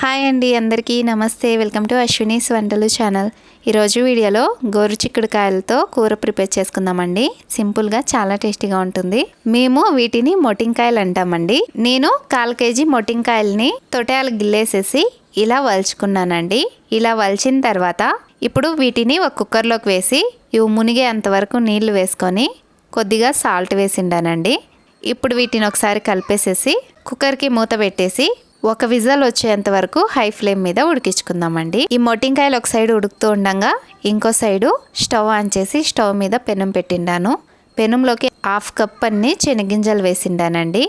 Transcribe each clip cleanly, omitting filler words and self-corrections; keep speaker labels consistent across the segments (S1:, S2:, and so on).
S1: Hi అండి, అందరికీ నమస్తే. వెల్కమ్ టు అశ్వినీస్ వంటలు ఛానల్. ఈరోజు వీడియోలో గోరు చిక్కుడుకాయలతో కూర ప్రిపేర్ చేసుకుందామండి. సింపుల్గా చాలా టేస్టీగా ఉంటుంది. మేము వీటిని మొటింకాయలు అంటామండి. నేను 1/4 కేజీ మొటింకాయలని తొటయాలు గిల్లేసేసి ఇలా వలుచుకున్నానండి. ఇలా వలిచిన తర్వాత ఇప్పుడు వీటిని ఒక కుక్కర్లోకి వేసి ఇవి మునిగే అంతవరకు నీళ్లు వేసుకొని కొద్దిగా సాల్ట్ వేసిండానండి. ఇప్పుడు వీటిని ఒకసారి కలిపేసేసి కుక్కర్కి మూత పెట్టేసి ఒక విజల్ వచ్చేంత వరకు హై ఫ్లేమ్ మీద ఉడికించుకుందామండి. ఈ మొటింకాయలు ఒక సైడ్ ఉడుకుతూ ఉండగా ఇంకో సైడు స్టవ్ ఆన్ చేసి స్టవ్ మీద పెనం పెట్టిండాను. పెనంలోకి 1/2 కప్ అన్ని శనగింజలు వేసిండానండి.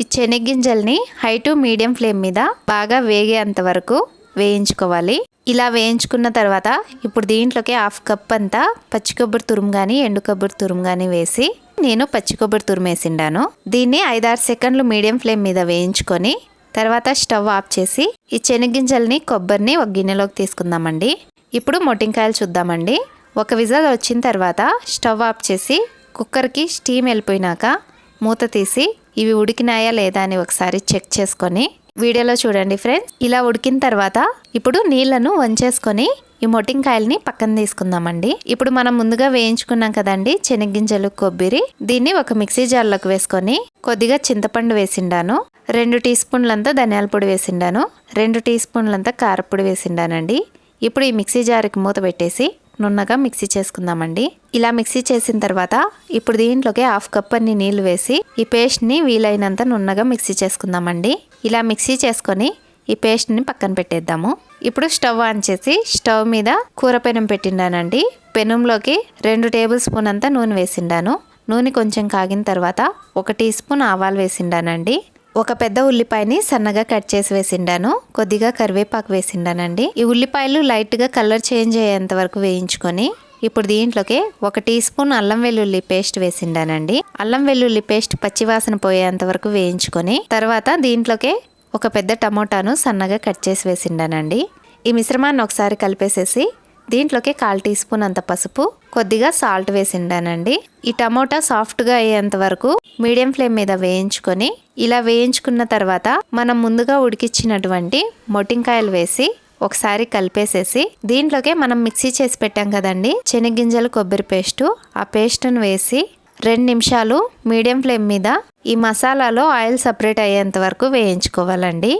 S1: ఈ శనగింజల్ని హై టు మీడియం ఫ్లేమ్ మీద బాగా వేగేంత వరకు వేయించుకోవాలి. ఇలా వేయించుకున్న తర్వాత ఇప్పుడు దీంట్లోకి 1/2 కప్ అంతా పచ్చి కొబ్బరి తురుము కానీ ఎండు కొబ్బరి తురుము కానీ వేసి నేను పచ్చి కొబ్బరి తురుము వేసిండాను. దీన్ని 5-6 సెకండ్లు మీడియం ఫ్లేమ్ మీద వేయించుకొని తర్వాత స్టవ్ ఆఫ్ చేసి ఈ శనగింజల్ని కొబ్బరిని ఒక గిన్నెలోకి తీసుకుందామండి. ఇప్పుడు మొటింకాయలు చూద్దామండి. ఒక విజల్ వచ్చిన తర్వాత స్టవ్ ఆఫ్ చేసి కుక్కర్కి స్టీమ్ వెళ్ళిపోయినాక మూత తీసి ఇవి ఉడికినాయా లేదా అని ఒకసారి చెక్ చేసుకొని వీడియోలో చూడండి ఫ్రెండ్స్. ఇలా ఉడికిన తర్వాత ఇప్పుడు నీళ్లను వంచేసుకొని ఈ మొటింకాయల్ని పక్కన తీసుకుందామండి. ఇప్పుడు మనం ముందుగా వేయించుకున్నాం కదండి శనగింజలు కొబ్బరి, దీన్ని ఒక మిక్సీ జార్లోకి వేసుకొని కొద్దిగా చింతపండు వేసిండాను, 2 టీ స్పూన్లంతా ధనియాల పొడి వేసిండాను, 2 టీ స్పూన్లంతా కారపొడి వేసిండానండి. ఇప్పుడు ఈ మిక్సీ జార్కి మూత పెట్టేసి నున్నగా మిక్సీ చేసుకుందామండి. ఇలా మిక్సీ చేసిన తర్వాత ఇప్పుడు దీంట్లోకి 1/2 కప్ అన్ని నీళ్లు వేసి ఈ పేస్ట్ని వీలైనంత నున్నగా మిక్సీ చేసుకుందామండి. ఇలా మిక్సీ చేసుకొని ఈ పేస్ట్ని పక్కన పెట్టేద్దాము. ఇప్పుడు స్టవ్ ఆన్ చేసి స్టవ్ మీద కూర పెనం పెట్టిండానండి. పెనంలోకి 2 టేబుల్ స్పూన్ అంతా నూనె వేసిండాను. నూనె కొంచెం కాగిన తర్వాత 1 టీ స్పూన్ ఆవాలు వేసిండానండి. ఒక పెద్ద ఉల్లిపాయని సన్నగా కట్ చేసి వేసిండాను. కొద్దిగా కరివేపాకు వేసిండానండి. ఈ ఉల్లిపాయలు లైట్గా కలర్ చేంజ్ అయ్యేంత వరకు వేయించుకొని ఇప్పుడు దీంట్లోకి 1 టీ స్పూన్ అల్లం వెల్లుల్లి పేస్ట్ వేసిండానండి. అల్లం వెల్లుల్లి పేస్ట్ పచ్చివాసన పోయేంత వరకు వేయించుకొని తర్వాత దీంట్లోకి ఒక పెద్ద టమోటాను సన్నగా కట్ చేసి వేసిండానండి. ఈ మిశ్రమాన్ని ఒకసారి కలిపేసేసి దీంట్లోకి 1/4 టీ స్పూన్ అంత పసుపు, కొద్దిగా సాల్ట్ వేసిండానండి. ఈ టమోటా సాఫ్ట్గా అయ్యేంత వరకు మీడియం ఫ్లేమ్ మీద వేయించుకొని ఇలా వేయించుకున్న తర్వాత మనం ముందుగా ఉడికించినటువంటి మొటింకాయలు వేసి ఒకసారి కలిపేసేసి దీంట్లోకి మనం మిక్సీ చేసి పెట్టాం కదండి శనగింజలు కొబ్బరి పేస్టు, ఆ పేస్టును వేసి 2 నిమిషాలు మీడియం ఫ్లేమ్ మీద ఈ మసాలాలో ఆయిల్ సపరేట్ అయ్యేంత వరకు వేయించుకోవాలండి.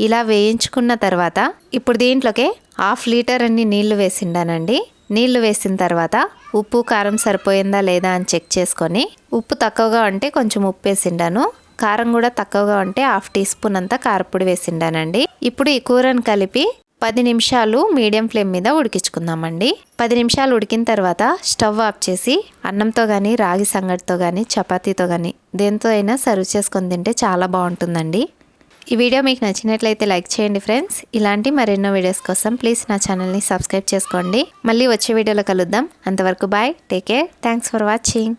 S1: ఇలా వేయించుకున్న తర్వాత ఇప్పుడు దీంట్లోకి 1/2 లీటర్ అన్ని నీళ్లు వేసిండానండి. నీళ్లు వేసిన తర్వాత ఉప్పు కారం సరిపోయిందా లేదా అని చెక్ చేసుకొని ఉప్పు తక్కువగా ఉంటే కొంచెం ఉప్పు వేసిండాను, కారం కూడా తక్కువగా ఉంటే 1/2 టీ స్పూన్ అంతా కారపొడి వేసిండానండి. ఇప్పుడు ఈ కూరను కలిపి 10 నిమిషాలు మీడియం ఫ్లేమ్ మీద ఉడికించుకుందామండి. 10 నిమిషాలు ఉడికిన తర్వాత స్టవ్ ఆఫ్ చేసి అన్నంతో కానీ రాగి సంగటితో కానీ చపాతీతో కానీ దేంతో అయినా సర్వ్ చేసుకొని తింటే చాలా బాగుంటుందండి. ఈ వీడియో మీకు నచ్చినట్లయితే లైక్ చేయండి ఫ్రెండ్స్. ఇలాంటి మరెన్నో వీడియోస్ కోసం ప్లీజ్ నా ఛానల్ని సబ్స్క్రైబ్ చేసుకోండి. మళ్ళీ వచ్చే వీడియోలో కలుద్దాం. అంతవరకు bye, take care, thanks for watching.